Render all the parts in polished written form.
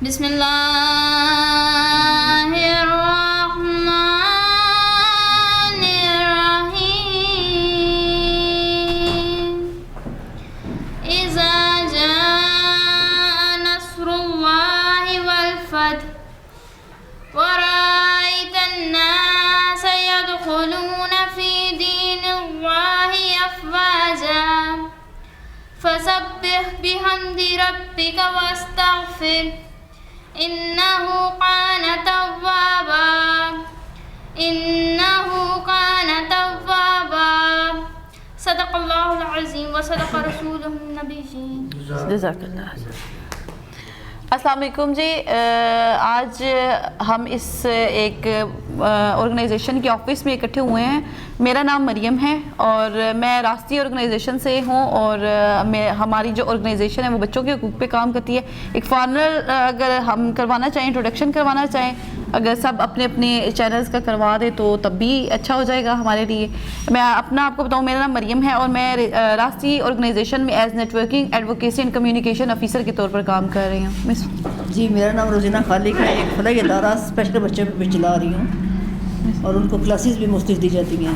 बिस्मिल्लाहिर्रहमानिर्रहीम। इज़ा जाअ नस्रुल्लाहि वल फथ व रअयतन नास यदखुलूना फी दीनिल्लाहि अफ़वाजा फसब्बिह बिहम्दि रब्बिका वस्तग़फिर इन्नहु कान तव्वाबा सदक़ल्लाहुल अज़ीम व सदक़ रसूलुहुन नबीय्यीन। जज़ाकल्लाह। अस्सलाम वालेकुम जी। आज हम इस एक ऑर्गेनाइजेशन के ऑफिस में इकट्ठे हुए हैं। मेरा नाम मरियम है और मैं रास्ती ऑर्गेनाइजेशन से हूँ और हमारी जो ऑर्गेनाइजेशन है वो बच्चों के हकूक़ पे काम करती है। एक फॉर्मल अगर हम करवाना चाहें, इंट्रोडक्शन करवाना चाहें, अगर सब अपने अपने चैनल्स का करवा दे तो तब भी अच्छा हो जाएगा हमारे लिए। मैं आपको बताऊँ, मेरा नाम मरियम है और मैं रास्ती ऑर्गेनाइजेशन में as networking advocacy and communication officer के तौर पर काम कर रही हूँ। जी, मेरा नाम रोज़ीना खालिक है। एक फलाह इदारा स्पेशल बच्चों पे चला रही हूँ और उनको क्लासेस भी मुफ्त दी जाती हैं।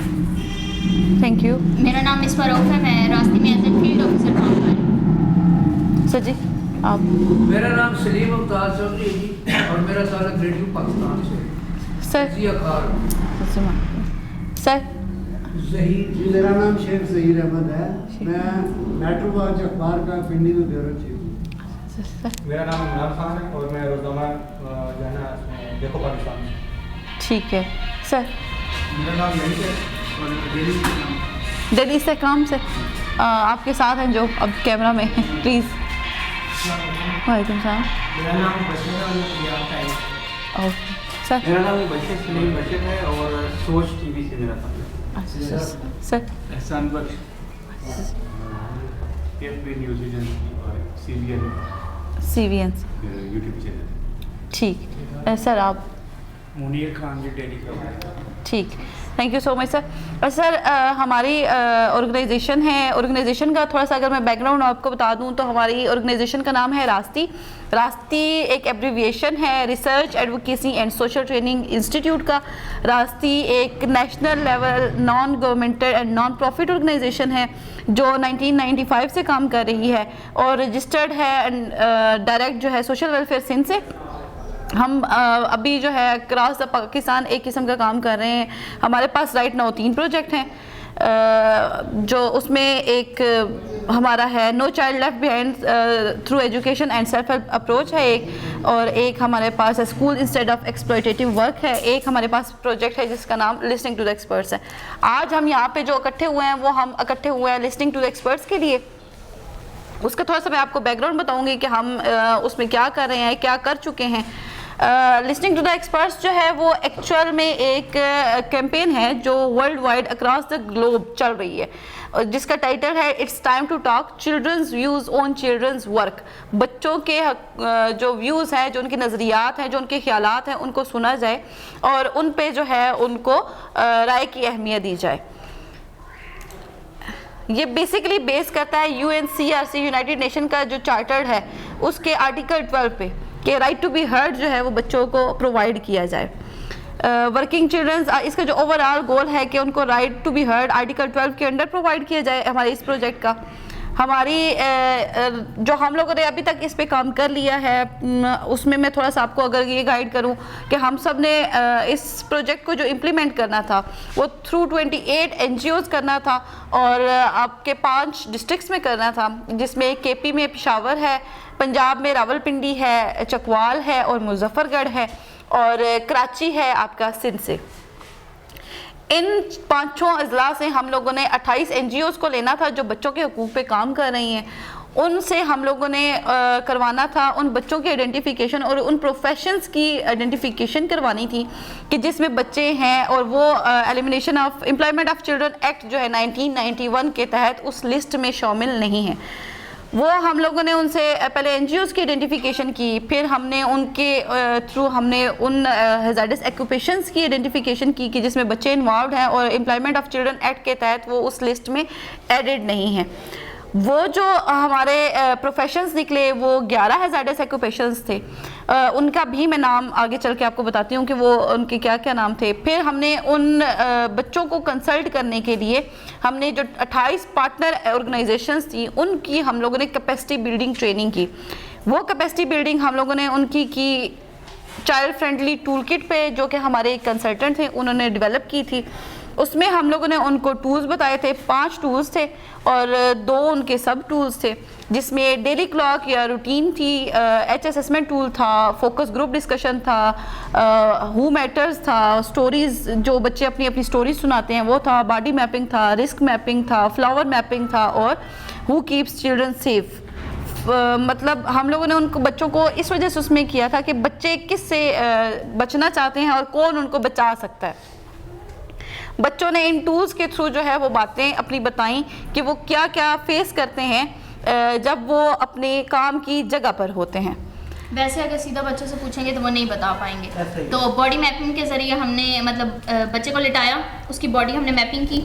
Thank you. मेरा नाम मिसबा रऊफ़ है। मैं रास्ती में एज ए फील्ड ऑफिसर काम कर रही हूँ। सर जी आप? मेरा नाम सलीम मुमताज़ चौधरी है जी और मेरा सारा ग्रेजुएट पाकिस्तान से। सर सर ज़हीर जी, मेरा नाम शेख ज़हीर अहमद है। मैं मेट्रो वॉच अखबार का पिंडी में ब्यूरो चीफ हूँ। मेरा नाम इमरान खान है और मैं रोज़ाना जो है ना देखो पाकिस्तान से। ठीक है सर। मेरा नाम यही है और दिल्ली से काम से आपके साथ हैं जो अब कैमरा में हैं, प्लीज़। वालेकुम सलाम। मेरा नाम बशीर है। Okay sir. मेरा नाम बशीर सलीम बशीर है और सोच टीवी से मेरा काम है। अच्छा सर। एहसान बख्श PFP न्यूज़ विजन और CBN यूट्यूब चैनल। ठीक सर। आप? मुनीर खान जी डेली क्लब। ठीक, thank you so much sir. और सर हमारी ऑर्गेनाइजेशन है, ऑर्गेनाइजेशन का थोड़ा सा अगर मैं बैकग्राउंड आपको बता दूं तो हमारी ऑर्गेनाइजेशन का नाम है रास्ती। रास्ती एक एब्रीविएशन है research advocacy and social training institute का। रास्ती एक national level non governmental and non profit organisation है जो 1995 से काम कर रही है और रजिस्टर्ड है डायरेक्ट जो है सोशल वेलफेयर सिंध से। हम अभी जो है अक्रॉस द पाकिस्तान एक किस्म का काम कर रहे हैं। हमारे पास राइट नाउ 3 प्रोजेक्ट हैं जो उसमें एक हमारा है no child left behind through education and self help approach है एक, और एक हमारे पास है school instead of exploitative work है। एक हमारे पास प्रोजेक्ट है जिसका नाम लिसनिंग टू द एक्सपर्ट्स है। आज हम यहाँ पे जो इकट्ठे हुए हैं वो हम इकट्ठे हुए हैं लिसनिंग टू द एक्सपर्ट्स के लिए। उसका थोड़ा सा मैं आपको बैकग्राउंड बताऊँगी कि हम उसमें क्या कर रहे हैं, क्या कर चुके हैं। लिसनिंग टू द एक्सपर्ट्स जो है वो एक्चुअल में एक कैंपेन है जो world wide across the globe चल रही है जिसका टाइटल है it's time to talk children's views on children's work. बच्चों के जो व्यूज़ हैं, जो उनके नज़रियात हैं, जो उनके ख्यालात हैं, उनको सुना जाए और उन पे जो है उनको राय की अहमियत दी जाए। ये बेसिकली बेस करता है UNCRC यूनाइटेड नेशन का जो चार्टर है उसके आर्टिकल 12 पे कि राइट टू बी हर्ड जो है वो बच्चों को प्रोवाइड किया जाए। वर्किंग चिल्ड्रंस इसका जो ओवरऑल गोल है कि उनको right to be heard article 12 के अंडर प्रोवाइड किया जाए। हमारे इस प्रोजेक्ट का हमारी जो हम लोगों ने अभी तक इस पे काम कर लिया है उसमें मैं थोड़ा सा आपको अगर ये गाइड करूं कि हम सब ने इस प्रोजेक्ट को जो इम्प्लीमेंट करना था वो थ्रू 28 NGOs करना था और आपके 5 डिस्ट्रिक्ट्स में करना था जिसमें KP में पेशावर है, पंजाब में रावलपिंडी है, चकवाल है और मुजफ्फरगढ़ है और कराची है आपका सिंध से। इन 5 अजला से हम लोगों ने 28 NGOs को लेना था जो बच्चों के हकूक़ पे काम कर रही हैं। उनसे हम लोगों ने करवाना था उन बच्चों की आइडेंटिफिकेशन और उन प्रोफेशंस की आइडेंटिफिकेशन करवानी थी कि जिसमें बच्चे हैं और वो elimination of employment of children act जो है 1991 के तहत उस लिस्ट में शामिल नहीं है। वो हम लोगों ने उनसे पहले NGOs की आइडेंटिफिकेशन की, फिर हमने उनके थ्रू हमने उन हैज़ार्डस ऑक्यूपेशंस की आइडेंटिफिकेशन की कि जिसमें बच्चे इन्वॉल्व हैं और एम्प्लॉयमेंट ऑफ चिल्ड्रन एक्ट के तहत वो उस लिस्ट में एडेड नहीं हैं। वो जो हमारे प्रोफेशंस निकले वो 11 हैजार्डस ऑक्यूपेशंस थे। उनका भी मैं नाम आगे चल के आपको बताती हूँ कि वो उनके क्या क्या नाम थे। फिर हमने उन बच्चों को कंसल्ट करने के लिए हमने जो 28 पार्टनर ऑर्गेनाइजेशंस थी उनकी हम लोगों ने कैपेसिटी बिल्डिंग ट्रेनिंग की। वो कैपेसिटी बिल्डिंग हम लोगों ने उनकी की चाइल्ड फ्रेंडली टूल किट पे, जो कि हमारे एक कंसल्टेंट थे उन्होंने डेवलप की थी। उसमें हम लोगों ने उनको टूल्स बताए थे, 5 टूल्स थे और 2 उनके सब टूल्स थे, जिसमें डेली क्लॉक या रूटीन थी, एच असेसमेंट टूल था, फोकस ग्रुप डिस्कशन था, हु मैटर्स था, स्टोरीज जो बच्चे अपनी अपनी स्टोरीज सुनाते हैं वो था, बॉडी मैपिंग था, रिस्क मैपिंग था, फ्लावर मैपिंग था और हु कीप्स चिल्ड्रन सेफ। मतलब हम लोगों ने उनको बच्चों को इस वजह से उसमें किया था कि बच्चे किस से बचना चाहते हैं और कौन उनको बचा सकता है। बच्चों ने इन टूल्स के थ्रू जो है वो बातें अपनी बताई कि वो क्या क्या फेस करते हैं जब वो अपने काम की जगह पर होते हैं। वैसे अगर सीधा बच्चों से पूछेंगे तो वो नहीं बता पाएंगे। तो बॉडी मैपिंग के ज़रिए हमने मतलब बच्चे को लिटाया, उसकी बॉडी हमने मैपिंग की,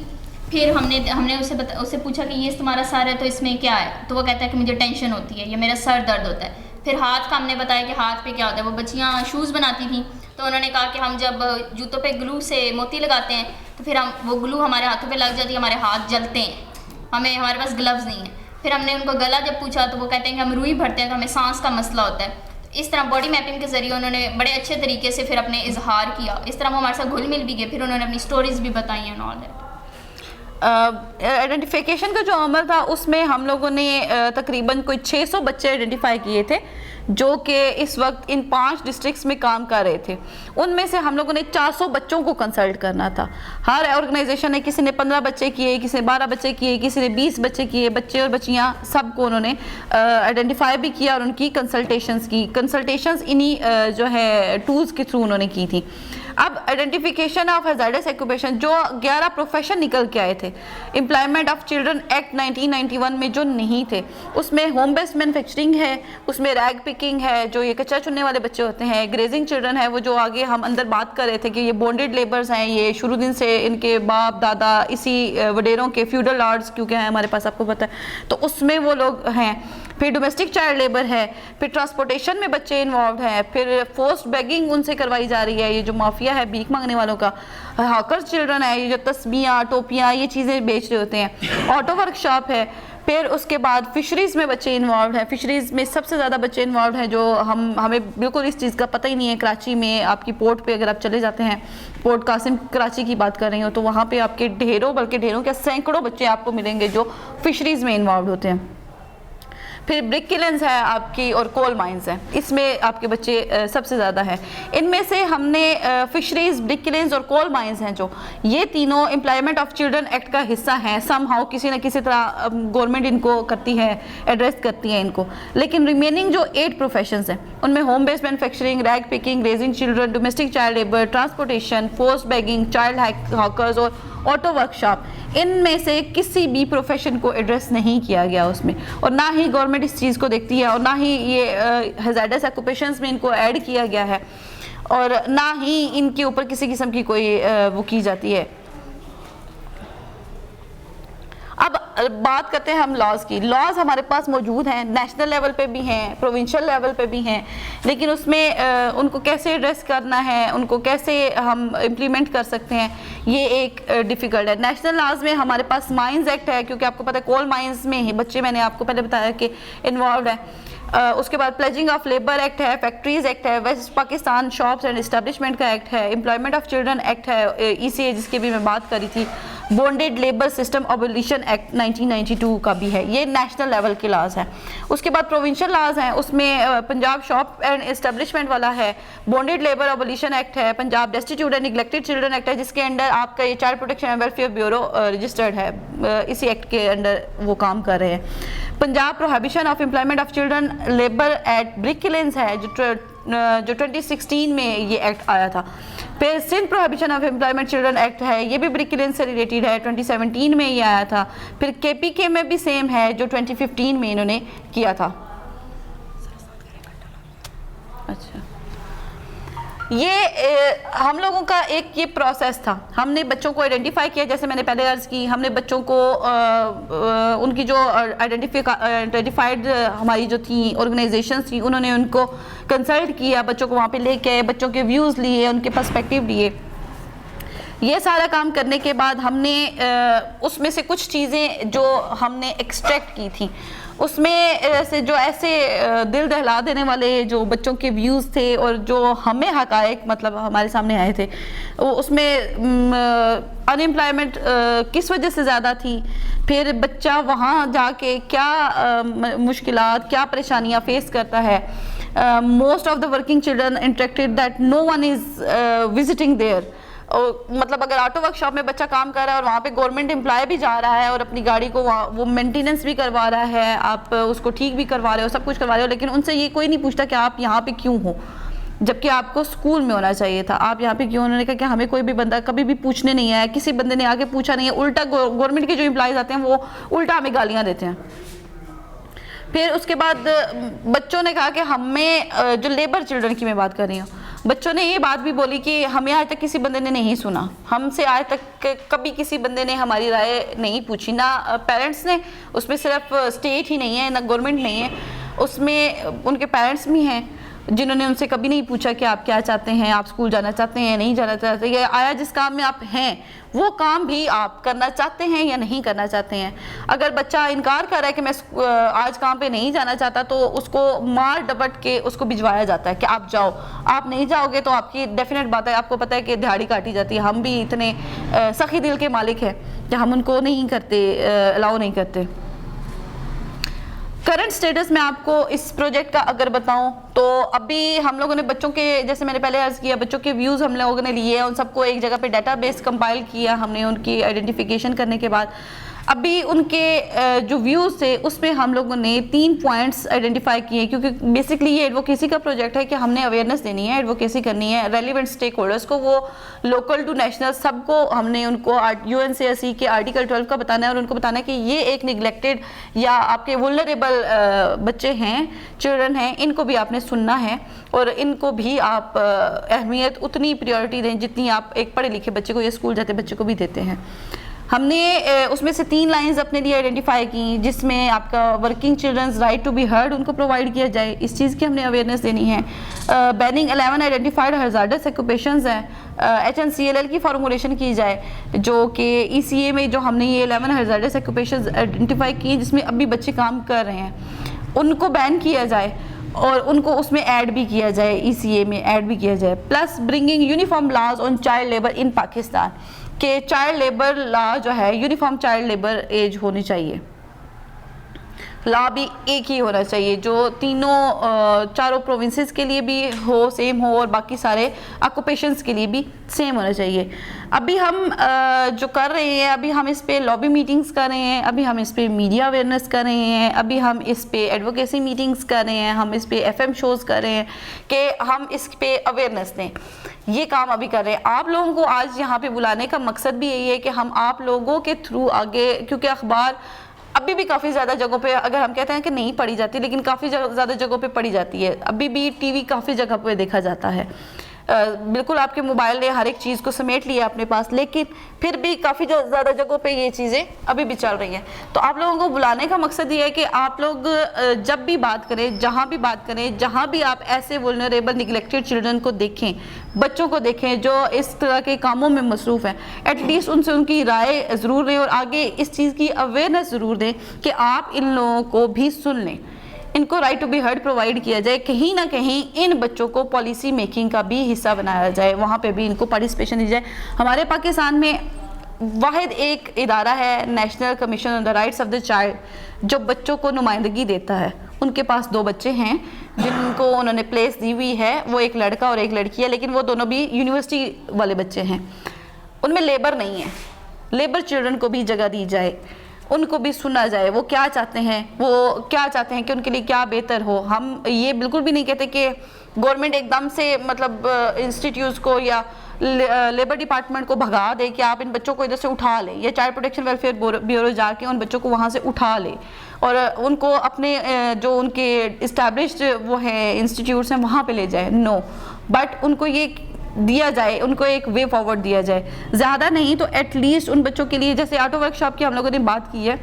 फिर हमने उससे पूछा कि ये तुम्हारा सर है तो इसमें क्या है, तो वो कहता है कि मुझे टेंशन होती है या मेरा सर दर्द होता है। फिर हाथ का हमने बताया कि हाथ पे क्या होता है। वो बच्चियाँ शूज़ बनाती थी तो उन्होंने कहा कि हम जब जूतों पे ग्लू से मोती लगाते हैं तो फिर हम वो ग्लू हमारे हाथों पे लग जाती है, हमारे हाथ जलते हैं, हमारे पास ग्लव्स नहीं है। फिर हमने उनको गला जब पूछा तो वो कहते हैं कि हम रुई भरते हैं तो हमें सांस का मसला होता है। इस तरह बॉडी मैपिंग के ज़रिए उन्होंने बड़े अच्छे तरीके से फिर अपने इजहार किया। इस तरह वो हमारे साथ घुल मिल भी गए। फिर उन्होंने अपनी स्टोरीज भी बताई हैं ऑल दैट। आइडेंटिफिकेशन का जो अमल था उसमें हम लोगों ने तकरीबन कोई 600 बच्चे आइडेंटिफाई किए थे जो कि इस वक्त इन 5 डिस्ट्रिक्ट्स में काम कर रहे थे। उनमें से हम लोगों ने 400 बच्चों को कंसल्ट करना था। हर ऑर्गेनाइजेशन ने किसी ने 15 बच्चे किए, किसी ने 12 बच्चे किए, किसी ने 20 बच्चे किए। बच्चे और बच्चियां सबको उन्होंने आइडेंटिफाई भी किया और उनकी कंसल्टेशंस इन्हीं जो है टूल्स के थ्रू उन्होंने की थी। अब आइडेंटिफिकेशन ऑफ हैजार्डस ऑक्यूपेशन जो 11 प्रोफेशन निकल के आए थे एम्प्लॉयमेंट ऑफ चिल्ड्रन एक्ट 1991 में जो नहीं थे, उसमें होम बेस्ड मैन्युफैक्चरिंग है, उसमें रैग पिकिंग है जो ये कच्चा चुनने वाले बच्चे होते हैं, ग्रेजिंग चिल्ड्रन है वो जो आगे हम अंदर बात कर रहे थे कि ये बॉन्डेड लेबर्स हैं, ये शुरू दिन से इनके बाप दादा इसी वडेरों के फ्यूडल आर्ट्स क्योंकि हैं हमारे पास, आपको पता है, तो उसमें वो लोग हैं। फिर डोमेस्टिक चाइल्ड लेबर है, फिर ट्रांसपोर्टेशन में बच्चे इन्वॉल्व हैं, फिर फोर्स्ड बेगिंग उनसे करवाई जा रही है, ये जो माफिया है भीख मांगने वालों का, हॉकर्स चिल्ड्रन है, ये जो तस्बियाँ टोपियाँ ये चीज़ें बेच रहे होते हैं, ऑटो वर्कशॉप है। फिर उसके बाद फिशरीज़ में बच्चे इन्वॉल्व हैं। फिशरीज़ में सबसे ज़्यादा बच्चे इन्वॉल्व हैं जो हमें बिल्कुल इस चीज़ का पता ही नहीं है। कराची में आपकी पोर्ट पे अगर आप चले जाते हैं, पोर्ट कासिम कराची की बात कर रही हो, तो वहाँ पे आपके ढेरों बल्कि ढेरों क्या सैकड़ों बच्चे आपको मिलेंगे जो फिशरीज़ में इन्वॉल्व होते हैं। फिर ब्रिक किलन्स है आपकी और कोल माइंस हैं, इसमें आपके बच्चे सबसे ज़्यादा हैं। इनमें से हमने फिशरीज़, ब्रिक किलन्स और कोल माइंस हैं जो ये तीनों एम्प्लॉयमेंट ऑफ चिल्ड्रन एक्ट का हिस्सा हैं। सम हाउ किसी न किसी तरह गवर्नमेंट इनको करती है, एड्रेस करती है इनको। लेकिन रिमेनिंग जो 8 प्रोफेशंस हैं उनमें home based manufacturing, rag picking, raising children, domestic child labour, transportation, forced begging, child hawkers और ऑटो वर्कशॉप, इनमें से किसी भी प्रोफेशन को एड्रेस नहीं किया गया उसमें, और ना ही गवर्नमेंट इस चीज़ को देखती है और ना ही ये हैजार्डस ऑक्यूपेशंस में इनको ऐड किया गया है और ना ही इनके ऊपर किसी किस्म की कोई वो की जाती है। अब बात करते हैं हम लॉज की। लॉज हमारे पास मौजूद हैं, नेशनल लेवल पे भी हैं, प्रोविंशियल लेवल पे भी हैं, लेकिन उसमें उनको कैसे एड्रेस करना है, उनको कैसे हम इम्प्लीमेंट कर सकते हैं, ये एक डिफ़िकल्ट है। नेशनल लॉज में हमारे पास माइंस एक्ट है, क्योंकि आपको पता है कोल माइंस में ही बच्चे, मैंने आपको पहले बताया कि इन्वॉल्व है। उसके बाद प्लेजिंग ऑफ लेबर एक्ट है, फैक्ट्रीज एक्ट है, west Pakistan shops and establishment का एक्ट है, एम्प्लॉयमेंट ऑफ चिल्ड्रन एक्ट है, ECA जिसकी भी मैं बात करी थी, bonded labour system abolition act 1992 का भी है। ये नेशनल लेवल के लॉज हैं। उसके बाद प्रोविंशियल लॉज हैं, उसमें पंजाब शॉप एंड इस्टेब्लिशमेंट वाला है, बॉन्डेड लेबर अबोलिशन एक्ट है, Punjab destitute and neglected children act है जिसके अंडर आपका ये child protection and welfare bureau registered है, इसी एक्ट के अंडर वो काम कर रहे हैं। Punjab prohibition of employment of children labour act brick killings है जो 2016 में ये एक्ट आया था। फिर Sindh prohibition of employment children act है, ये भी ब्रिक किलिंग्स से रिलेटेड है, 2017 में ये आया था। फिर KPK में भी सेम है जो 2015 में इन्होंने किया था। अच्छा, ये हम लोगों का एक ये प्रोसेस था। हमने बच्चों को आइडेंटिफाई किया, जैसे मैंने पहले अर्ज़ की, हमने बच्चों को उनकी जो आइडेंटिफाइड हमारी जो थी ऑर्गेनाइजेशंस थी, उन्होंने उनको कंसल्ट किया, बच्चों को वहाँ पे लेके आए, बच्चों के व्यूज़ लिए, उनके पर्सपेक्टिव लिए। ये सारा काम करने के बाद हमने उसमें से कुछ चीज़ें जो हमने एक्सट्रैक्ट की थी, उसमें से जो ऐसे दिल दहला देने वाले जो बच्चों के व्यूज़ थे और जो हमें हक़ाइक़ मतलब हमारे सामने आए थे, उसमें अनएम्प्लॉयमेंट किस वजह से ज़्यादा थी, फिर बच्चा वहाँ जाके क्या मुश्किलात, क्या परेशानियाँ फेस करता है। Most of the working children interacted that no one is visiting there. और मतलब अगर ऑटो वर्कशॉप में बच्चा काम कर रहा है और वहाँ पे गवर्नमेंट एम्प्लॉय भी जा रहा है और अपनी गाड़ी को वहाँ वो मेंटेनेंस भी करवा रहा है, आप उसको ठीक भी करवा रहे हो, सब कुछ करवा रहे हो, लेकिन उनसे ये कोई नहीं पूछता कि आप यहाँ पे क्यों हो, जबकि आपको स्कूल में होना चाहिए था। आप यहाँ पे क्यों? उन्होंने कहा कि हमें कोई भी बंदा कभी भी पूछने नहीं आया, किसी बंदे ने आके पूछा नहीं है। उल्टा गवर्नमेंट के जो एम्प्लॉयज़ आते हैं वो उल्टा हमें गालियाँ देते हैं। फिर उसके बाद बच्चों ने कहा कि हमें, जो लेबर चिल्ड्रन की मैं बात कर रही हूँ, बच्चों ने ये बात भी बोली कि हमें आज तक किसी बंदे ने नहीं सुना, हमसे आज तक कभी किसी बंदे ने हमारी राय नहीं पूछी, ना पेरेंट्स ने। उसमें सिर्फ स्टेट ही नहीं है, ना गवर्नमेंट नहीं है, उसमें उनके पेरेंट्स भी हैं जिन्होंने उनसे कभी नहीं पूछा कि आप क्या चाहते हैं, आप स्कूल जाना चाहते हैं, नहीं जाना चाहते, या आया जिस काम में आप हैं वो काम भी आप करना चाहते हैं या नहीं करना चाहते हैं। अगर बच्चा इनकार कर रहा है कि मैं आज काम पे नहीं जाना चाहता, तो उसको मार डपट के उसको भिजवाया जाता है कि आप जाओ। आप नहीं जाओगे तो आपकी डेफिनेट बात है, आपको पता है कि दिहाड़ी काटी जाती है। हम भी इतने सखी दिल के मालिक हैं कि हम उनको नहीं करते, अलाउ नहीं करते। करंट स्टेटस में आपको इस प्रोजेक्ट का अगर बताऊं तो अभी हम लोगों ने बच्चों के, जैसे मैंने पहले अर्ज़ किया, बच्चों के व्यूज़ हम लोगों ने लिए, उन सबको एक जगह पे डेटाबेस कंपाइल किया हमने उनकी आइडेंटिफिकेशन करने के बाद। अभी उनके जो व्यूज़ थे उसमें हम लोगों ने 3 पॉइंट्स आइडेंटिफाई किए, क्योंकि बेसिकली ये एडवोकेसी का प्रोजेक्ट है कि हमने अवेयरनेस देनी है, एडवोकेसी करनी है रेलिवेंट स्टेक होल्डर्स को, वो लोकल टू नेशनल सबको हमने उनको UNCRC के आर्टिकल 12 का बताना है और उनको बताना है कि ये एक निगलेक्टेड या आपके वुलनरेबल बच्चे हैं, चिल्ड्रन हैं, इनको भी आपने सुनना है और इनको भी आप अहमियत उतनी प्रायोरिटी दें जितनी आप एक पढ़े लिखे बच्चे को या स्कूल जाते बच्चे को भी देते हैं। हमने उसमें से 3 लाइंस अपने लिए आइडेंटिफाई की, जिसमें आपका working children's right to be heard उनको प्रोवाइड किया जाए, इस चीज़ की हमने अवेयरनेस देनी है। बैनिंग 11 आइडेंटिफाइड हजार्डस ऑक्यूपेशंस हैं, HNCLL की फार्मूलेशन की जाए, जो कि ECA में जो हमने ये 11 हजार्डस ऑक्यूपेशंस आइडेंटिफाई किए जिसमें अभी बच्चे काम कर रहे हैं, उनको बैन किया जाए और उनको उसमें ऐड भी किया जाए, ECA में ऐड भी किया जाए। Plus bringing uniform laws on child labour in Pakistan, कि चाइल्ड लेबर लॉ जो है, यूनिफॉर्म चाइल्ड लेबर एज होनी चाहिए, लॉ भी एक ही होना चाहिए, जो चारों प्रोविंसेस के लिए भी हो, सेम हो, और बाकी सारे ऑक्यूपेशंस के लिए भी सेम होना चाहिए। अभी हम जो कर रहे हैं, अभी हम इस पे लॉबी मीटिंग्स कर रहे हैं, अभी हम इस पे मीडिया अवेयरनेस कर रहे हैं, अभी हम इस पे एडवोकेसी मीटिंग्स कर रहे हैं, हम इस पे FM शोज़ कर रहे हैं कि हम इस पे अवेयरनेस दें। ये काम अभी कर रहे हैं। आप लोगों को आज यहाँ पे बुलाने का मकसद भी यही है कि हम आप लोगों के थ्रू आगे, क्योंकि अखबार अभी भी काफ़ी ज़्यादा जगहों पे, अगर हम कहते हैं कि नहीं पढ़ी जाती, लेकिन काफ़ी ज़्यादा जगहों पे पढ़ी जाती है। अभी भी TV काफ़ी जगह पे देखा जाता है। बिल्कुल आपके मोबाइल ने हर एक चीज़ को समेट लिया अपने पास, लेकिन फिर भी काफ़ी ज़्यादा जगहों पे ये चीज़ें अभी भी चल रही हैं। तो आप लोगों को बुलाने का मकसद ये है कि आप लोग जब भी बात करें, जहाँ भी बात करें, जहाँ भी आप ऐसे वुल्नरेबल निगलेक्टेड चिल्ड्रन को देखें, बच्चों को देखें जो इस तरह के कामों में मसरूफ़ हैं, एटलीस्ट उनसे उनकी राय ज़रूर लें और आगे इस चीज़ की अवेयरनेस ज़रूर दें कि आप इन लोगों को भी सुन लें, इनको right to be heard provide किया जाए, कहीं ना कहीं इन बच्चों को पॉलिसी मेकिंग का भी हिस्सा बनाया जाए, वहाँ पे भी इनको पार्टिसिपेशन दी जाए। हमारे पाकिस्तान में वाहिद एक इदारा है, national commission on the rights of the child, जो बच्चों को नुमाइंदगी देता है। उनके पास 2 बच्चे हैं जिनको उन्होंने प्लेस दी हुई है, वो एक लड़का और एक लड़की है, लेकिन वो दोनों भी यूनिवर्सिटी वाले बच्चे हैं। उनमें लेबर नहीं है, लेबर चिल्ड्रन को भी जगह दी जाए, उनको भी सुना जाए, वो क्या चाहते हैं, वो क्या चाहते हैं कि उनके लिए क्या बेहतर हो। हम ये बिल्कुल भी नहीं कहते कि गवर्नमेंट एकदम से मतलब इंस्टीट्यूट्स को या लेबर डिपार्टमेंट को भगा दे कि आप इन बच्चों को इधर से उठा लें, या चाइल्ड प्रोटेक्शन वेलफेयर ब्यूरो जाके उन बच्चों को वहाँ से उठा ले और उनको अपने जो उनके इस्टेब्लिश्ड वो हैं इंस्टीट्यूट्स हैं वहाँ पे ले जाए। नो, बट उनको ये दिया जाए, उनको एक वे फॉरवर्ड दिया जाए, ज़्यादा नहीं तो एटलीस्ट उन बच्चों के लिए, जैसे ऑटो वर्कशॉप की हम लोगों ने बात की है,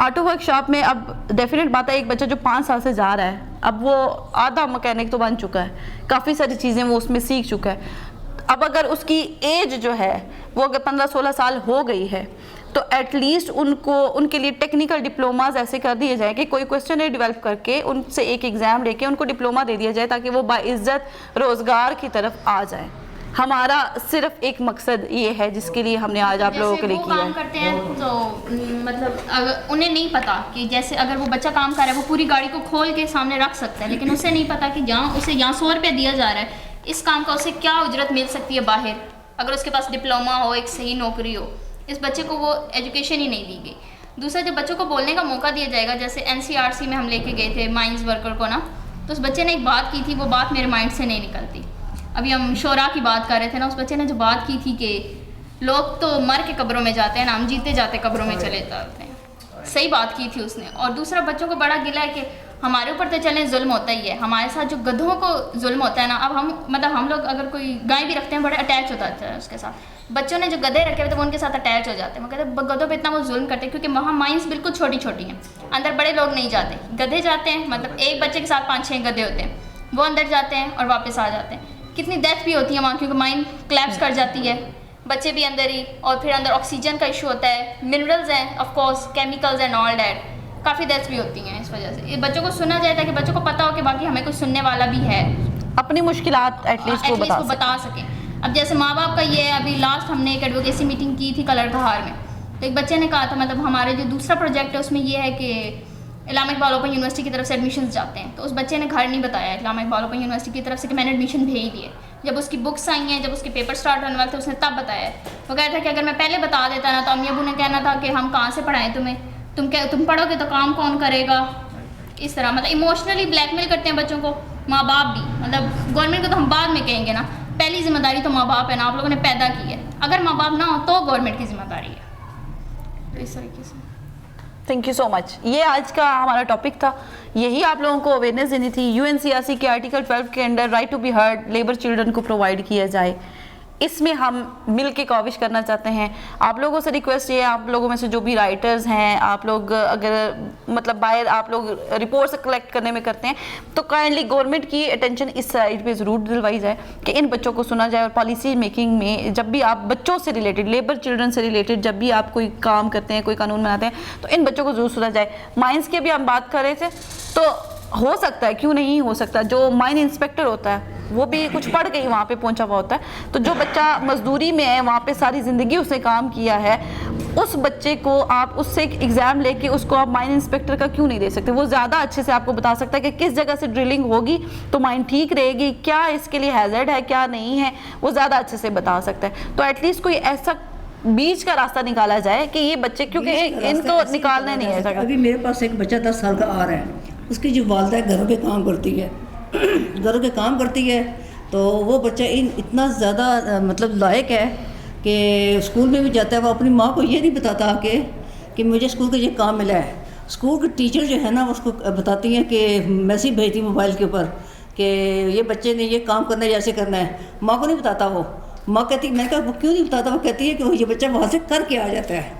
ऑटो वर्कशॉप में अब डेफिनेट बात है, एक बच्चा जो 5 साल से जा रहा है, अब वो आधा मैकेनिक तो बन चुका है, काफ़ी सारी चीज़ें वो उसमें सीख चुका है। अब अगर उसकी एज जो है वो अगर 15-16 साल हो गई है तो एटलीस्ट उनके लिए टेक्निकल डिप्लोमाज ऐसे कर दिए जाए कि कोई क्वेश्चन डेवलप करके उनसे एक एग्ज़ाम लेके उनको डिप्लोमा दे दिया जाए ताकि वो बाइज्जत रोज़गार की तरफ आ जाए। हमारा सिर्फ एक मकसद ये है जिसके लिए हमने आज आप लोगों के लिए किया काम करते हैं तो मतलब अगर उन्हें नहीं पता कि जैसे अगर वो बच्चा काम कर रहा है वो पूरी गाड़ी को खोल के सामने रख सकता है, लेकिन उसे नहीं पता कि उसे यहाँ 100 रुपया दिया जा रहा है, इस काम का उसे क्या उजरत मिल सकती है बाहर, अगर उसके पास डिप्लोमा हो, एक सही नौकरी हो। इस बच्चे को वो एजुकेशन ही नहीं दी गई। दूसरा, जब बच्चों को बोलने का मौका दिया जाएगा, जैसे NCRC में हम लेके गए थे माइंस वर्कर को ना, तो उस बच्चे ने एक बात की थी, वो बात मेरे माइंड से नहीं निकलती। अभी हम शोरा की बात कर रहे थे ना, उस बच्चे ने जो बात की थी कि लोग तो मर के कब्रों में जाते हैं ना, हम जीते जाते कब्रों में चले जाते हैं। सही बात की थी उसने। और दूसरा, बच्चों को बड़ा गिला है कि हमारे ऊपर तो चलें जुल्म होता ही है, हमारे साथ जो गधों को जुल्म होता है ना, अब हम लोग अगर कोई गाय भी रखते हैं बड़े अटैच हो जाते हैं उसके साथ। बच्चों ने जो गधे रखे हुए थे वो उनके साथ अटैच हो जाते हैं। वो कहते हैं गधों पे इतना वो जुल्म करते हैं क्योंकि वहाँ माइंस बिल्कुल छोटी छोटी हैं, अंदर बड़े लोग नहीं जाते, गधे जाते हैं। मतलब एक बच्चे के साथ 5-6 गधे होते हैं, वो अंदर जाते हैं और वापस आ जाते हैं। कितनी डेथ भी होती है वहाँ क्योंकि माइंड क्लैप्स कर जाती है, बच्चे भी अंदर ही, और फिर अंदर ऑक्सीजन का इशू होता है, मिनरल्स हैं of course, chemicals and all that, काफ़ी डेथ्स भी होती हैं इस वजह से। ये बच्चों को सुना जाए ताकि बच्चों को पता हो कि बाकी हमें कुछ सुनने वाला भी है, अपनी मुश्किलात एटलीस्ट वो बता सकें। अब जैसे माँ बाप का ये है, अभी लास्ट हमने एक एडवोकेसी मीटिंग की थी कलर कहार में, तो एक बच्चे ने कहा था, मतलब हमारे जो दूसरा प्रोजेक्ट है उसमें ये है कि इलामा इकबाल ओपन यूनिवर्सिटी की तरफ से एडमिशन जाते हैं, तो उस बच्चे ने घर नहीं बताया इलामा इकबाल ओपन यूनिवर्सिटी की तरफ से कि मैंने एडमिशन भेज दिए। जब उसकी बुक्स आई हैं, जब उसके पेपर स्टार्ट होने वाले थे, उसने तब बताया। वो कहता था कि अगर मैं पहले बता देता ना तो अम्मी अबू ने कहना था कि हम कहाँ से पढ़ाएं तुम्हें, तुम पढ़ोगे तो काम कौन करेगा। इस तरह मतलब इमोशनली ब्लैकमेल करते हैं बच्चों को माँ बाप भी। मतलब गवर्नमेंट को तो हम बाद में कहेंगे ना, पहली जिम्मेदारी तो माँ बाप है ना, आप लोगों ने पैदा की है, अगर माँ बाप ना हो तो गवर्नमेंट की जिम्मेदारी है। तो इस तरीके से थैंक यू सो मच। ये आज का हमारा टॉपिक था, यही आप लोगों को अवेयरनेस देनी थी। UNCRC के आर्टिकल 12 के under right to be heard labour children को प्रोवाइड किया जाए, इसमें हम मिल के कोशिश करना चाहते हैं। आप लोगों से रिक्वेस्ट ये है, आप लोगों में से जो भी राइटर्स हैं, आप लोग अगर मतलब बाहर आप लोग रिपोर्ट्स कलेक्ट करने में करते हैं तो काइंडली गवर्नमेंट की अटेंशन इस साइड पे ज़रूर दिलवाई जाए कि इन बच्चों को सुना जाए। और पॉलिसी मेकिंग में जब भी आप बच्चों से रिलेटेड, लेबर चिल्ड्रन से रिलेटेड जब भी आप कोई काम करते हैं, कोई कानून बनाते हैं, तो इन बच्चों को ज़रूर सुना जाए। माइंस के भी हम बात कर रहे थे, तो हो सकता है, क्यों नहीं हो सकता, जो माइन इंस्पेक्टर होता है वो भी कुछ पढ़ के ही वहाँ पे पहुँचा हुआ होता है। तो जो बच्चा मजदूरी में है, वहाँ पे सारी ज़िंदगी उसने काम किया है, उस बच्चे को आप उससे एक एग्ज़ाम लेके उसको आप माइन इंस्पेक्टर का क्यों नहीं दे सकते। वो ज़्यादा अच्छे से आपको बता सकता है कि किस जगह से ड्रिलिंग होगी तो माइन ठीक रहेगी, क्या इसके लिए हैज़र्ड है क्या नहीं है, वो ज़्यादा अच्छे से बता सकता है। तो एटलीस्ट कोई ऐसा बीच का रास्ता निकाला जाए कि ये बच्चे, क्योंकि इनको निकालना नहीं है। अभी मेरे पास एक बच्चा 10 साल का आ रहा है, उसकी जो वालदा घरों के काम करती है घरों के काम करती है, तो वो बच्चा इतना ज़्यादा मतलब लायक है कि स्कूल में भी जाता है, वो अपनी माँ को ये नहीं बताता कि मुझे स्कूल का ये काम मिला है। स्कूल के टीचर जो है ना उसको बताती हैं कि मैसेज भेजती मोबाइल के ऊपर कि ये बच्चे ने ये काम करना है, ऐसे करना है। माँ को नहीं बताता वो। माँ कहती, मैंने कहा वो क्यों नहीं बताता, वो कहती है कि वो ये बच्चा वहाँ से करके आ जाता है,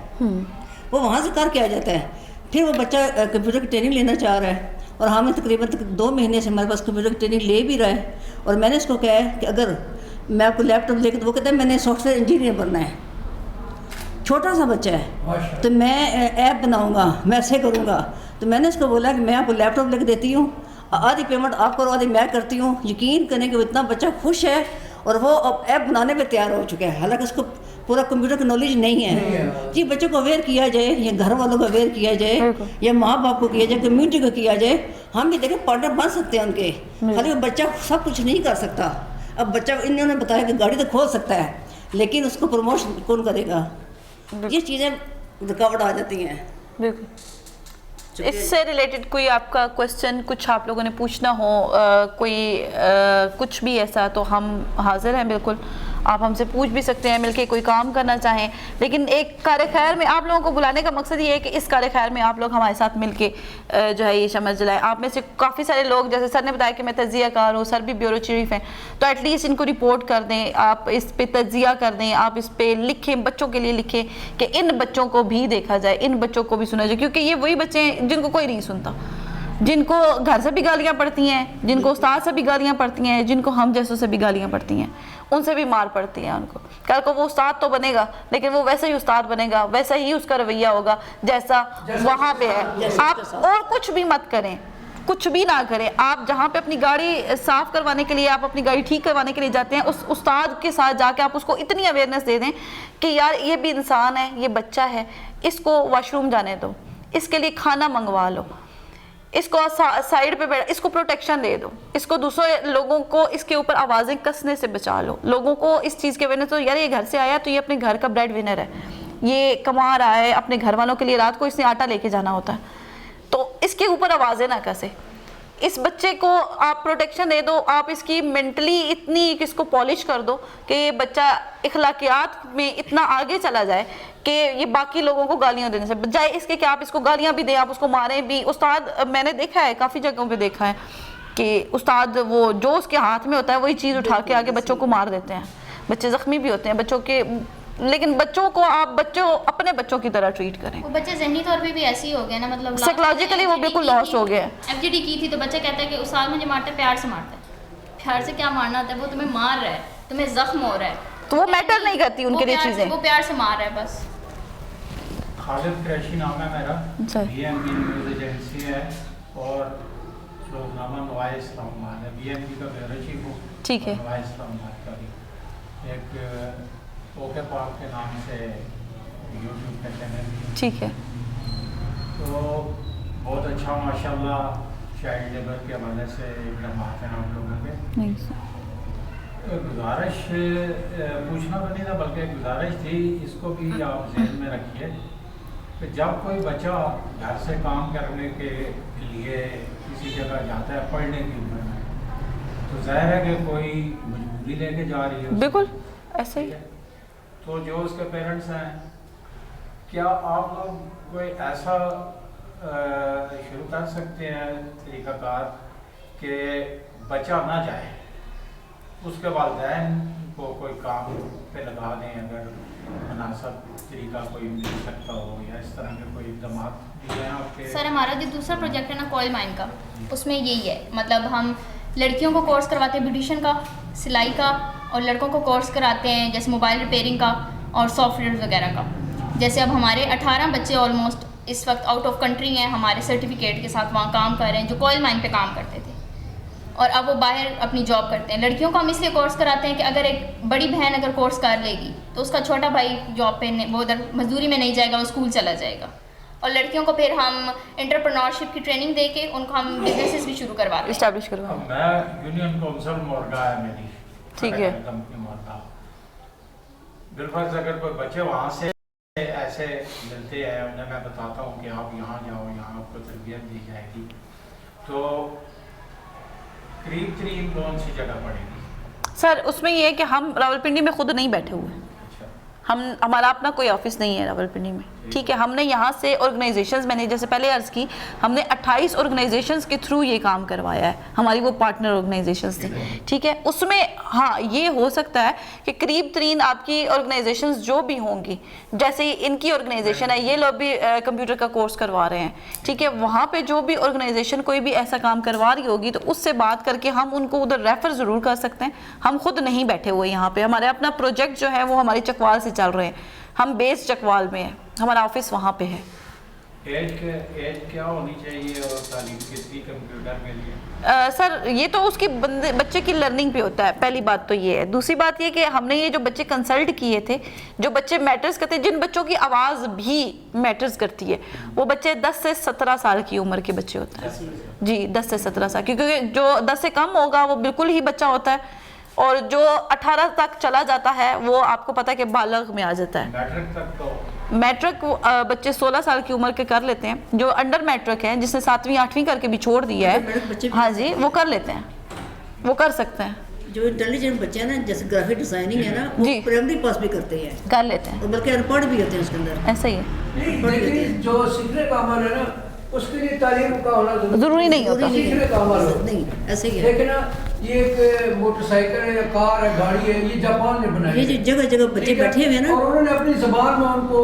वो वहाँ से करके आ जाता है। फिर वो बच्चा कंप्यूटर की ट्रेनिंग लेना चाह रहा है और हमें तकरीबन 2 महीने से हमारे पास कंप्यूटर की ट्रेनिंग ले भी रहा है। और मैंने इसको कहा है कि अगर मैं आपको लैपटॉप लेकर, तो वो कहता है मैंने सॉफ्टवेयर इंजीनियर बनना है, छोटा सा बच्चा है, तो मैं ऐप बनाऊंगा, मैं ऐसे करूंगा। तो मैंने इसको बोला कि मैं आपको लैपटॉप लेकर देती हूँ, आधी पेमेंट आप करो, आधी मैं करती हूँ। यकीन करें कि वो इतना बच्चा खुश है और वो अब ऐप बनाने पे तैयार हो चुका है, हालांकि उसको पूरा कंप्यूटर का नॉलेज नहीं है। जी बच्चों को अवेयर किया जाए, या घर वालों को अवेयर किया जाए, या माँ बाप को किया जाए, कम्युनिटी को किया जाए। हम भी देखें पार्टनर बन सकते हैं उनके, खाली वो बच्चा सब कुछ नहीं कर सकता। अब बच्चा, इन्होंने बताया कि गाड़ी तो खोल सकता है, लेकिन उसको प्रमोशन कौन करेगा, ये चीज़ें रुकावट आ जाती हैं। बिल्कुल। इससे रिलेटेड कोई आपका क्वेश्चन, कुछ आप लोगों ने पूछना हो, कुछ भी ऐसा, तो हम हाजिर हैं बिल्कुल। आप हमसे पूछ भी सकते हैं, मिलके कोई काम करना चाहें। लेकिन एक कार्य खैर में आप लोगों को बुलाने का मकसद ये है कि इस कार्य खैर में आप लोग हमारे साथ मिलके जो है ये शमअ जलाएं। आप में से काफ़ी सारे लोग, जैसे सर ने बताया कि मैं तज्जिया कार हूँ, सर भी ब्यूरो चीफ हैं, तो एटलीस्ट इनको रिपोर्ट कर दें, आप इस पे तज्जिया कर दें, आप इस पे लिखें, बच्चों के लिए लिखें कि इन बच्चों को भी देखा जाए, इन बच्चों को भी सुना जाए, क्योंकि ये वही बच्चे हैं जिनको कोई नहीं सुनता, जिनको घर से भी गालियाँ पड़ती हैं, जिनको उस्ताद से भी गालियाँ पड़ती हैं, जिनको हम जैसों से भी गालियाँ पड़ती हैं, उनसे भी मार पड़ती है उनको। कल को वो उस्ताद तो बनेगा, लेकिन वो वैसा ही उस्ताद बनेगा, वैसा ही उसका रवैया होगा जैसा वहाँ पे है। आप और कुछ भी मत करें, कुछ भी ना करें। आप जहाँ पे अपनी गाड़ी साफ़ करवाने के लिए, आप अपनी गाड़ी ठीक करवाने के लिए जाते हैं, उस उस्ताद के साथ जाके आप उसको इतनी अवेयरनेस दे दें कि यार ये भी इंसान है, ये बच्चा है, इसको वॉशरूम जाने दो, इसके लिए खाना मंगवा लो, इसको साइड पे बैठ, इसको प्रोटेक्शन दे दो, इसको दूसरे लोगों को इसके ऊपर आवाज़ें कसने से बचा लो। लोगों को इस चीज़ के अवेयरनेस तो यार ये घर से आया तो ये अपने घर का ब्रेड विनर है, ये कमा रहा है अपने घर वालों के लिए, रात को इसने आटा लेके जाना होता है, तो इसके ऊपर आवाज़ें ना कसे। इस बच्चे को आप प्रोटेक्शन दे दो, आप इसकी मेंटली इतनी इसको पॉलिश कर दो कि ये बच्चा इखलाकियात में इतना आगे चला जाए कि ये बाकी लोगों को गालियां देने से बजाय इसके कि आप इसको गालियां भी दें, आप उसको मारें भी। उस्ताद मैंने देखा है, काफ़ी जगहों पे देखा है कि उस्ताद वो जो उसके हाथ में होता है वही चीज़ उठा के आगे बच्चों को मार देते हैं, बच्चे ज़ख्मी भी होते हैं बच्चों के। लेकिन बच्चों को आप अपने बच्चों की तरह ट्रीट करें। वो बच्चे ज़हनी तौर पे भी ऐसे ही हो गए ना, मतलब साइकोलॉजिकली वो बिल्कुल लॉस हो गया है। FGD की थी तो बच्चा कहता है कि उस्ताद मुझे मारता है, प्यार से मारता है। प्यार से क्या मारना होता है, वो तुम्हें मार रहा है, तुम्हें जख्म हो रहा है, तो वो मैटर नहीं करती उनके लिए चीज़ें, वो प्यार से मार रहा है बस। खालिद कुरैशी नाम है मेरा, BMP न्यूज़ एजेंसी है और रोजनामा नवाए इस्लामाबाद है, BMP का ब्यूरो चीफ हूँ। ठीक है। नवाए इस्लामाबाद का भी एक ओके पाक के नाम से यूट्यूब का चैनल भी। ठीक है। तो बहुत अच्छा माशाल्लाह चाइल्ड लेबर के हवाले से इक़दामात हैं आप लोगों के। गुजारिश पूछना तो नहीं था, बल्कि एक गुजारिश थी, इसको भी आप ज़हन में रखिए कि जब कोई बच्चा घर से काम करने के लिए किसी जगह जाता है पढ़ने की उम्र में, तो जाहिर है कि कोई मजबूरी लेके जा रही है। बिल्कुल ऐसे ही। तो जो उसके पेरेंट्स हैं, क्या आप लोग कोई ऐसा शुरू कर सकते हैं तरीक़ाकार कि बच्चा ना जाए, उसके वालिदैन को कोई काम पे लगा दें, अगर मुनासिब तरीका कोई मिल सकता हो, या इस तरह के कोई इक़दाम दिए हैं आपके? सर हमारा जो दूसरा प्रोजेक्ट है ना कॉल माइन का, उसमें यही है, मतलब हम लड़कियों को कोर्स करवाते हैं ब्यूटिशियन का, सिलाई का, और लड़कों को कोर्स कराते हैं जैसे मोबाइल रिपेयरिंग का और सॉफ्टवेयर वगैरह का। जैसे अब हमारे 18 बच्चे ऑलमोस्ट इस वक्त आउट ऑफ कंट्री हैं, हमारे सर्टिफिकेट के साथ वहाँ काम कर रहे हैं, जो कॉल माइन पे काम करते थे और अब वो बाहर अपनी जॉब करते हैं। लड़कियों को हम इसलिए कोर्स कराते हैं कि अगर एक बड़ी बहन अगर कोर्स कर लेगी तो उसका छोटा भाई जॉब पे वो उधर मजदूरी में नहीं जाएगा, वो स्कूल चला जाएगा। और लड़कियों को फिर हम एंटरप्रेन्योरशिप की ट्रेनिंग दे के उनको हम बिजनेसेस भी शुरू करवाते हैं, इस्टेब्लिश करवा। मैं यूनियन काउंसिल मोरगा है मेरी, ठीक है, कंपनी मोरगा। बिलफर्ज अगर कोई बच्चे वहाँ से ऐसे मिलते हैं, उन्हें मैं बताता हूँ कि आप यहाँ जाओ, यहाँ आपको तरबियत दी जाएगी, तो करीब करीब कौन सी जगह पड़ेगी? सर उसमें ये है कि हम रावलपिंडी में खुद नहीं बैठे हुए हैं, हमारा अपना कोई ऑफिस नहीं है रावलपिंडी में, ठीक है। हमने यहाँ से ऑर्गेनाइजेशंस, मैंने जैसे पहले अर्ज़ की, हमने 28 ऑर्गेनाइजेशंस के थ्रू ये काम करवाया है, हमारी वो पार्टनर ऑर्गेनाइजेशंस थी, ठीक है। उसमें हाँ ये हो सकता है कि करीब तरीन आपकी ऑर्गेनाइजेशंस जो भी होंगी, जैसे इनकी ऑर्गेनाइजेशन है, ये लोग भी कंप्यूटर का कोर्स करवा रहे हैं, ठीक है, वहाँ पर जो भी ऑर्गेनाइजेशन कोई भी ऐसा काम करवा रही होगी तो उससे बात करके हम उनको उधर रेफ़र ज़रूर कर सकते हैं। हम खुद नहीं बैठे हुए यहाँ पर, हमारे अपना प्रोजेक्ट जो है वो हमारी चकवाल से चल रहे हैं, हम बेस चकवाल में है, हमारा ऑफिस वहाँ पे है। एज क्या होनी चाहिए और तालीम कितनी कंप्यूटर के लिए? सर ये तो उसकी बच्चे की लर्निंग पे होता है, पहली बात तो ये है। दूसरी बात ये कि हमने ये जो बच्चे कंसल्ट किए थे, जो बच्चे मैटर्स करते हैं, जिन बच्चों की आवाज़ भी मैटर्स करती है, वो बच्चे 10 से 17 साल की उम्र के बच्चे होते हैं जी, 10 से 17 साल, क्योंकि जो 10 से कम होगा वो बिल्कुल ही बच्चा होता है, और जो 18 तक चला जाता है वो आपको पता है कि बालग में आ जाता है। मैट्रिक तक तो मैट्रिक बच्चे 16 साल की उम्र के कर लेते हैं, जो अंडर मैट्रिक है जिसने 7वीं 8वीं करके भी छोड़ दिया है, हाँ जी, वो कर लेते हैं, वो कर सकते हैं। जो इंटेलिजेंट बच्चे हैं ना, जैसे ग्राफिक डिजाइनिंग है ना, वो जी। प्राइमरी पास भी करते हैं कर लेते हैं, और बल्कि अनपढ़ भी होते हैं उसके अंदर। ऐसा ही है, नहीं, लेकिन जो सीखने का अमल है ना, उसके लिए तालीम का होना ज़रूरी नहीं होता। सीखने का अमल हो। नहीं, ऐसे ही है। लेकिन ना ये एक मोटरसाइकिल है या कार है, गाड़ी है, ये जापान ने बनाई ये है। जो जगह जगह बच्चे ठीक है? बैठे हुए हैं ना, और उन्होंने अपनी जबान में उनको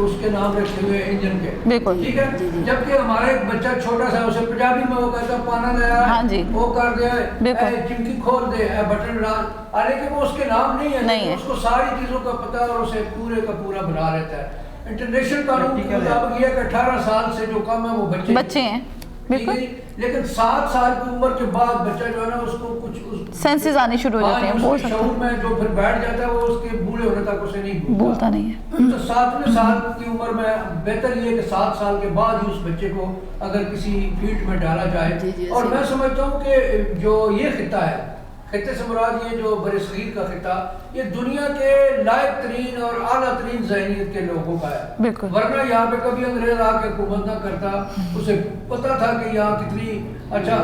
उसके नाम रखे हुए हैं इंजन के। बिल्कुल। ठीक है। जबकि हमारे एक बच्चा छोटा सा, उसे पंजाबी में वो कहता पाना नया हाँ जी। वो कर दे, बिल्कुल। चिमकी खोल दे, बटन डाल, लेकिन वो उसके नाम नहीं है, नहीं है। उसको सारी चीजों का पता और उसे पूरे का पूरा बना लेता है। इंटरनेशनल कानून के मुताबिक ये कि 18 साल से जो कम है वो बच्चे हैं, ठीक बिल्कुल। है? लेकिन 7 साल की उम्र के बाद बच्चा जो है ना, उसको कुछ सेंसेस आने शुरू हो जाते हैं, बोल सकते शऊर हैं, में जो फिर बैठ जाता है, वो उसके बूढ़े होने तक उसे नहीं बोलता नहीं है। तो 7वें साल की उम्र में बेहतर ये है कि 7 साल के बाद ही उस बच्चे को अगर किसी फील्ड में डाला जाए। जी, जी, और ऐसे मैं समझता हूँ कि जो ये खिता है, खिते से मुराद ये जो बरसगीर का खिता, ये दुनिया के लायक तरीन और आला तरीन ज़हनियत के लोगों का है। बिल्कुल। वरना यहाँ पे कभी अंग्रेज आके हुकूमत ना करता, उसे पता था कि यहाँ कितनी अच्छा।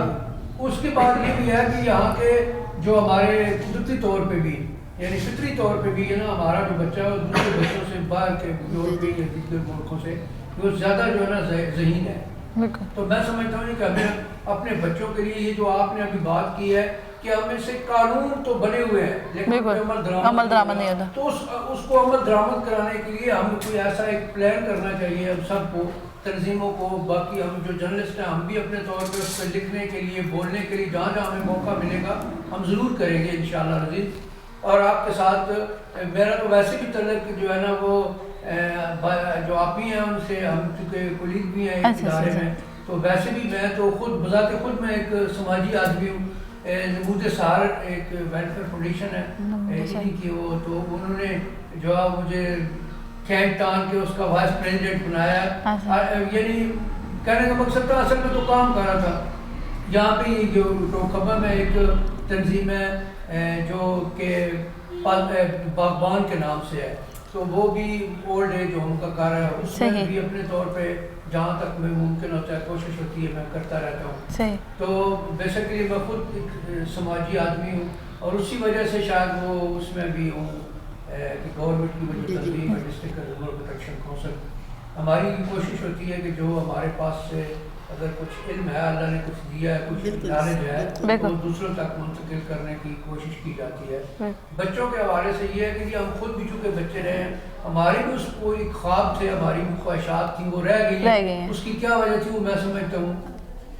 उसके बाद ये भी है कि यहाँ के जो हमारे कुदरती तौर पे भी, यानी फितरी तौर पे भी है ना, हमारा जो बच्चा है दूसरे बच्चों से बाहर के यूरोपीय या दूसरे मुल्कों से वो ज़्यादा जो है ना ज़हीन है। बिल्कुल। तो मैं समझता हूँ कि हमें अपने बच्चों के लिए ये जो आपने अभी बात की है कि हमें से कानून तो बने हुए हैं, लेकिन बिल्कुल। अमल दरामद नहीं होता। तो उसको अमल दरामद कराने के लिए हमें कोई ऐसा एक प्लान करना चाहिए हम सबको, तंजीमों को, बाकी हम जो जर्नलिस्ट हैं हम भी अपने तौर पे उस पर लिखने के लिए, बोलने के लिए जहाँ जहाँ हमें मौका मिलेगा हम ज़रूर करेंगे इंशाअल्लाह रज़ीज़। और आपके साथ मेरा तो वैसे भी तल्लुक़ जो है ना वो जो आप ही हैं उनसे, हम चूँकि कोलीग भी हैं एक इदारे में, तो वैसे भी मैं तो खुद बज़ाते खुद मैं एक समाजी आदमी हूँ। नमूद सहार एक वेलफेयर फाउंडेशन है इन्हीं की, वो तो उन्होंने जो है मुझे कैंप टान के उसका वाइस प्रेसिडेंट बनाया। यानी कहने का मकसद था, असल में तो काम कर रहा था। यहाँ पे जो टोखबा में एक तंजीम है जो कि बागबान के नाम से है, तो वो भी ओल्ड एज होम का कार्य है, उसमें भी अपने तौर पे जहाँ तक मैं मुमकिन होता है कोशिश होती है मैं करता रहता हूँ। तो बेसिकली मैं खुद एक समाजी आदमी हूँ और उसी वजह से शायद वो उसमें भी हूँ कि गवर्नमेंट की वजह तंजीम है डिस्ट्रिक्ट रूरल प्रोटेक्शन काउंसिल। हमारी कोशिश होती है कि जो हमारे पास से अगर कुछ इल्म है, अल्लाह ने कुछ दिया है, कुछ नॉलेज है, तो दूसरों तक मुंतकिल करने की कोशिश की जाती है। बच्चों के हवाले से ये है कि हम खुद भी चूँकि बच्चे रहे हैं, हमारी भी उस कोई ख्वाब थे, हमारी भी ख्वाहिशात थी, वो रह गई है। उसकी क्या वजह थी वो मैं समझता हूँ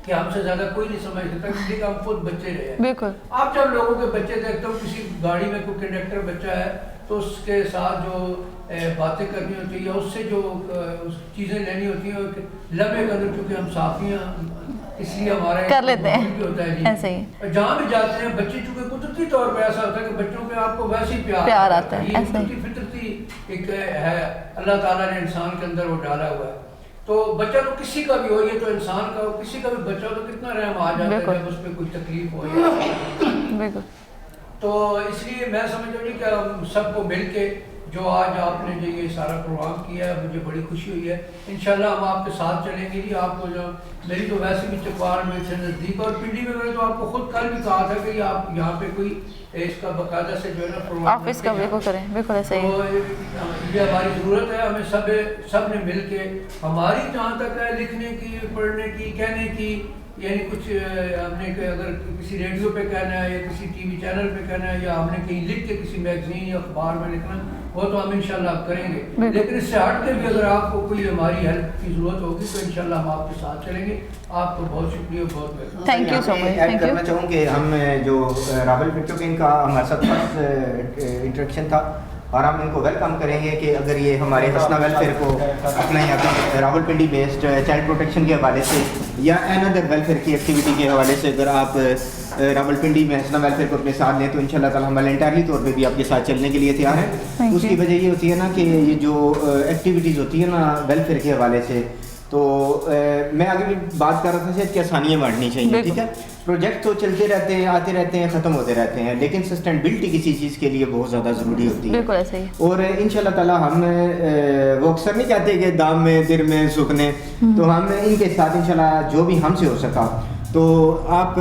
कि हमसे ज़्यादा कोई नहीं समझ सकता, क्योंकि हम खुद बच्चे रहे हैं। बिल्कुल। आप जब लोगों के बच्चे देखते हो, किसी गाड़ी में कोई कंडक्टर बच्चा है तो उसके साथ जो बातें करनी होती है या उससे जो चीज़ें लेनी होती हैं लम्बे कदर, क्योंकि हम साफियाँ इसलिए हमारे कर लेते हैं भी होता है जी। ऐसे ही जहाँ भी जाते हैं बच्चे, चूँकि कुदरती तौर पे ऐसा होता है कि बच्चों पे आपको वैसे ही प्यार आता है, ये ऐसे ही फितरती एक है, अल्लाह ताला ने इंसान के अंदर वो डाला हुआ है। तो बच्चा तो किसी का भी हो, ये तो इंसान का हो, किसी का भी बच्चा हो तो कितना रहम आ जाता है जब उस पर कोई तकलीफ हो या तो इसलिए मैं समझ रही कि हम सबको मिल के जो आज आपने जो ये सारा प्रोग्राम किया है मुझे बड़ी खुशी हुई है। इंशाल्लाह हम आपके साथ चलेंगे जी। आपको जो मेरी तो वैसे भी चकवार में से नज़दीक और पिंडी में, मैंने तो आपको खुद कल भी कहा था कि आप यहाँ पे कोई इसका बाकायदा से जो है ना प्रोग्राम ऑफिस का बिल्कुल करें, बिल्कुल ऐसे ही। तो ये हमारी ज़रूरत है, हमें सब ने मिल के, हमारी जहाँ तक है लिखने की, पढ़ने की, कहने की, यानी कुछ हमने अगर किसी रेडियो पे कहना है या किसी टीवी चैनल पे कहना है या हमने कहीं लिख के किसी मैगजीन या अखबार में लिखना, वो तो हम इंशाल्लाह करेंगे। लेकिन इससे हट के भी अगर आपको कोई हमारी हेल्प की ज़रूरत होगी तो इंशाल्लाह हम आपके साथ चलेंगे। आपको बहुत शुक्रिया, बहुत thank you so much. Add करना चाहूँ कि हम जो रावल पिट्टो के इनका हमारे साथ फर्स्ट इंट्रोडक्शन था और हम इनको वेलकम करेंगे कि अगर ये हमारे हसना वेलफेयर को अपना यहाँ पे रावलपिंडी बेस्ड चाइल्ड प्रोटेक्शन के हवाले से या अनदर वेलफेयर की एक्टिविटी के हवाले से अगर आप रावलपिंडी में हसना वेलफेयर को अपने साथ लें तो इंशाल्लाह ताला हम वॉलंटियरली तौर पे भी आपके साथ चलने के लिए तैयार हैं। उसकी वजह ये होती है ना कि ये जो एक्टिविटीज़ होती है ना वेलफेयर के हवाले से, तो मैं आगे भी बात कर रहा था शायद कि आसानियाँ बांटनी चाहिए, ठीक है। प्रोजेक्ट तो चलते रहते हैं, आते रहते हैं, ख़त्म होते रहते हैं, लेकिन सस्टेनेबिलिटी किसी चीज़ के लिए बहुत ज़्यादा ज़रूरी होती है। बिल्कुल ऐसे ही। और इंशाल्लाह ताला हम वो अक्सर नहीं कहते कि दाम में दिर में सुखने, तो हम इनके साथ इंशाल्लाह जो भी हमसे हो सका तो आप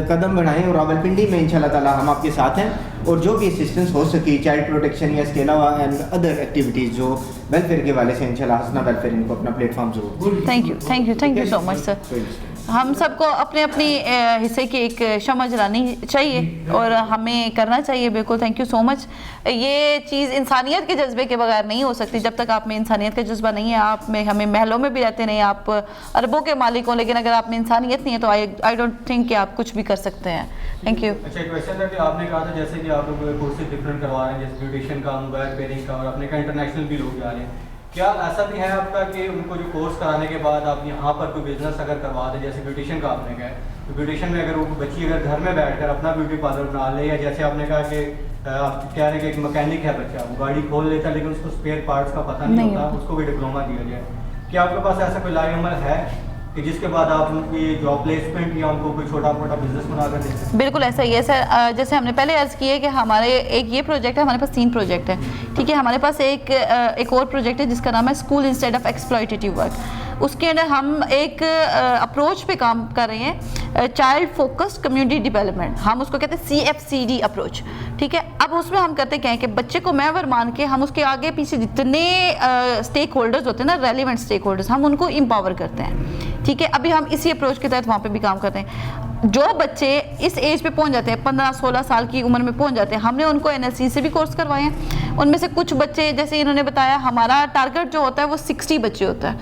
कदम बढ़ाएं और रावलपिंडी में इंशाल्लाह ताला हम आपके साथ हैं, और जो भी असिस्टेंस हो सके चाइल्ड प्रोटेक्शन या इसके अलावा एंड अदर एक्टिविटीज़ जो वेलफेयर के वाले से इंशाल्लाह हसना वेलफेयर इनको अपना प्लेटफॉर्म जरूर। Thank you so much sir. हम सबको अपने अपनी हिस्से की एक समझ लानी चाहिए और हमें करना चाहिए, बिल्कुल। Thank you so much. ये चीज़ इंसानियत के जज्बे के बगैर नहीं हो सकती। जब तक आप में इंसानियत का जज्बा नहीं है, आप में हमें महलों में भी रहते नहीं, आप अरबों के मालिक हो, लेकिन अगर आप में इंसानियत नहीं है तो आई डोंट थिंक कि आप कुछ भी कर सकते हैं। Thank you. अच्छा, एक क्वेश्चन था कि आपने कहा था जैसे कि आप लोग कोर्सेज डिफरेंट करवा रहे हैं, जैसे ब्यूटिशियन का, मोबाइल रिपेयरिंग का, और अपने का इंटरनेशनल भी लोग जा रहे हैं। क्या ऐसा भी है आपका कि उनको जो कोर्स कराने के बाद आप यहाँ पर कोई बिजनेस अगर करवा दें, जैसे ब्यूटिशियन का आपने कहा, तो ब्यूटिशियन में अगर वो बच्ची अगर घर में बैठकर अपना ब्यूटी पार्लर बना ले, या जैसे आपने कहा कि आप कह रहे हैं कि एक मैकेनिक है बच्चा, वो गाड़ी खोल लेता है लेकिन उसको स्पेयर पार्ट्स का पता नहीं होता, उसको भी डिप्लोमा दिया जाए। क्या आपके पास ऐसा कोई लाइव अमल है कि जिसके बाद आप उनकी जॉब प्लेसमेंट या उनको कोई छोटा मोटा बिजनेस बना कर दे सकते? बिल्कुल ऐसा ही है सर। जैसे हमने पहले अर्ज़ किया है कि हमारे एक ये प्रोजेक्ट है, हमारे पास 3 प्रोजेक्ट है, ठीक है। हमारे पास एक और प्रोजेक्ट है जिसका नाम है school instead of exploitative work. उसके अंदर हम एक अप्रोच पे काम कर रहे हैं, चाइल्ड फोकस्ड कम्युनिटी डेवलपमेंट, हम उसको कहते हैं CFCD अप्रोच, ठीक है। अब उसमें हम करते क्या है कि बच्चे को महवर मान के हम उसके आगे पीछे जितने स्टेक होल्डर्स होते हैं ना, रेलिवेंट स्टेक होल्डर्स, हम उनको एम्पावर करते हैं, ठीक है। अभी हम इसी अप्रोच के तहत वहाँ पे भी काम करते हैं। जो बच्चे इस एज पे पहुंच जाते हैं, 15-16 साल की उम्र में पहुंच जाते हैं, हमने उनको NLC से भी कोर्स करवाए हैं। उनमें से कुछ बच्चे, जैसे इन्होंने बताया, हमारा टारगेट जो होता है वो 60 बच्चे होता है।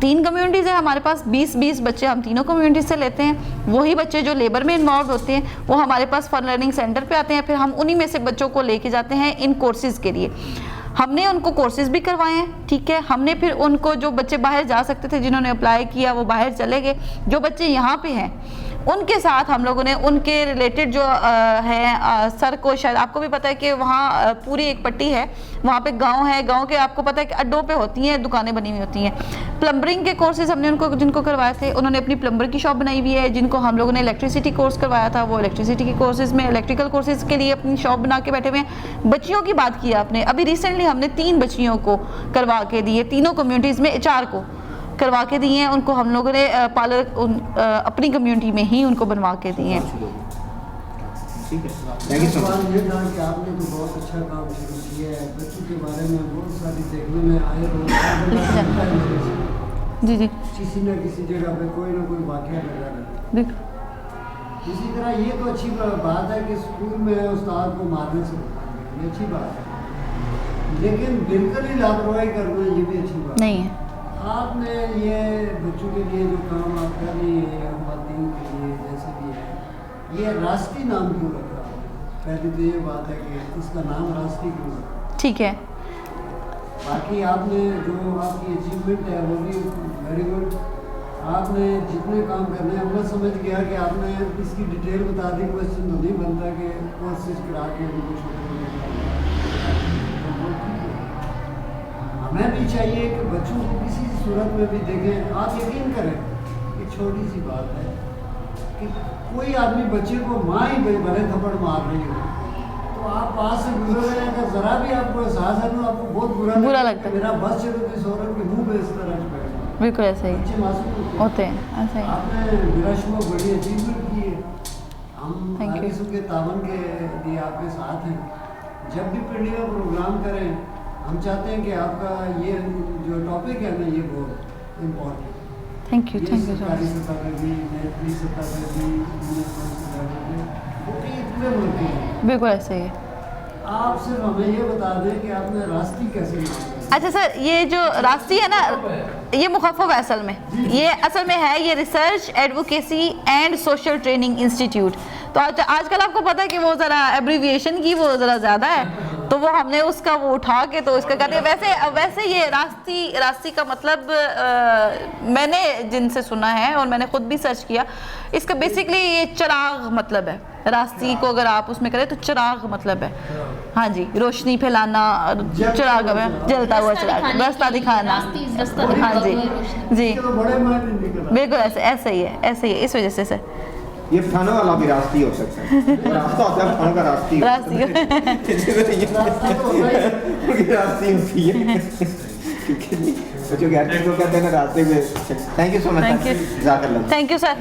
3 कम्युनिटीज़ है हमारे पास, 20-20 बच्चे हम तीनों कम्युनिटीज़ से लेते हैं। वही बच्चे जो लेबर में इन्वॉल्व होते हैं वो हमारे पास फन लर्निंग सेंटर पर आते हैं, फिर हम उन्हीं में से बच्चों को लेके जाते हैं इन कोर्सेज़ के लिए। हमने उनको कोर्सेज भी करवाए हैं, ठीक है। हमने फिर उनको, जो बच्चे बाहर जा सकते थे, जिन्होंने अप्लाई किया वो बाहर चले गए, जो बच्चे यहाँ पे हैं उनके साथ हम लोगों ने उनके रिलेटेड जो है सर को, शायद आपको भी पता है कि वहाँ पूरी एक पट्टी है, वहाँ पे गांव है, गांव के आपको पता है कि अड्डों पे होती हैं दुकानें बनी हुई होती हैं। प्लम्बरिंग के कोर्सेज हमने उनको, जिनको करवाए थे, उन्होंने अपनी प्लम्बर की शॉप बनाई हुई है। जिनको हम लोगों ने इलेक्ट्रिसिटी कोर्स करवाया था, वो इलेक्ट्रिसिटी के कोर्सेज में, इलेक्ट्रिकल कोर्सेज के लिए अपनी शॉप बना के बैठे हुए हैं। बच्चियों की बात की आपने, अभी रिसेंटली हमने 3 बच्चियों को करवा के दिए, तीनों कम्युनिटीज़ में 4 को करवा के दिए हैं। उनको हम लोगों ने पार्लर अपनी कम्युनिटी में ही उनको बनवा के दिए हैं। ठीक है, थैंक यू सो मच। ये था कि आपने तो बहुत अच्छा काम शुरू किया है, बच्चों के बारे में बहुत सारी देखने में आए जी जी, किसी न किसी जगह पे कोई ना कोई वाकया लगा रहता है। इसी तरह ये तो अच्छी बात है कि स्कूल में उस्ताद को मारने से ये अच्छी बात है, लेकिन बिल्कुल ही लापरवाही करना ये भी अच्छी बात नहीं है। आपने ये बच्चों के लिए जो काम आप कर रही है, ख़वातीन के लिए जैसे भी है, ये रास्ती नाम क्यों रखा? पहले तो ये बात है कि इसका नाम रास्ती क्यों रखा? ठीक है। बाकी आपने जो आपकी अचीवमेंट है वो भी वेरी गुड। आपने जितने काम करने हैं, मैं समझ गया कि आपने इसकी डिटेल बता दी। क्वेश्चन तो नहीं बनता कि कोर्सेज करा के उनको हमें भी चाहिए कि बच्चों को किसी सूरत में भी देखें। आप यकीन करें, एक छोटी सी बात है कि कोई आदमी बच्चे को माँ ही भले थप्पड़ मार रही हो, तो आप पास से गुजर रहे हैं, अगर ज़रा भी आपको एहसास है तो आपको बहुत बुरा लगता है। मेरा बस चलो तो इस औरत के मुँह पे इस तरह बैठ, बिल्कुल ऐसा ही बच्चे मासूम होते हैं, ऐसा ही। आपने मेरा शुभ बड़ी अचीवमेंट की है। हम आगे के तावन के लिए आपके साथ हैं। जब भी पिंडी का प्रोग्राम करें, हम चाहते हैं कि आपका ये जो टॉपिक है ना, ये बहुत इम्पोर्टेंट। थैंक यू सरकारी सतह पर भी, नेशनल सतह पर भी, इतने मुल्क हैं। बिल्कुल ऐसे ही है। आप सिर्फ हमें ये बता दें कि आपने रास्ती कैसे नाम? अच्छा सर, ये जो रास्ती है ना, ये मुखफ़फ़ है असल में, ये असल में है ये research advocacy and social training institute. तो आजकल आपको पता है कि वो ज़रा एब्रीविएशन की वो ज़रा ज़्यादा है, तो वो हमने उसका वो उठा के तो इसका कहते हैं। वैसे ये रास्ती का मतलब मैंने जिनसे सुना है और मैंने खुद भी सर्च किया, इसका बेसिकली ये चिराग मतलब है। रास्ती को अगर आप उसमें करें तो चिराग मतलब है, हाँ जी, रोशनी फैलाना, चिराग में जलता हुआ चिराग, रास्ता दिखाना, हाँ जी जी, बिल्कुल ऐसे ही है, इस वजह से सर ये फनो वाला भी रास्ती हो सकता है, रास्ता होता है फनो का रास्ती रास्ती होती है, क्योंकि जो कहते हैं ना रास्ते में। Thank you so much, thank you sir.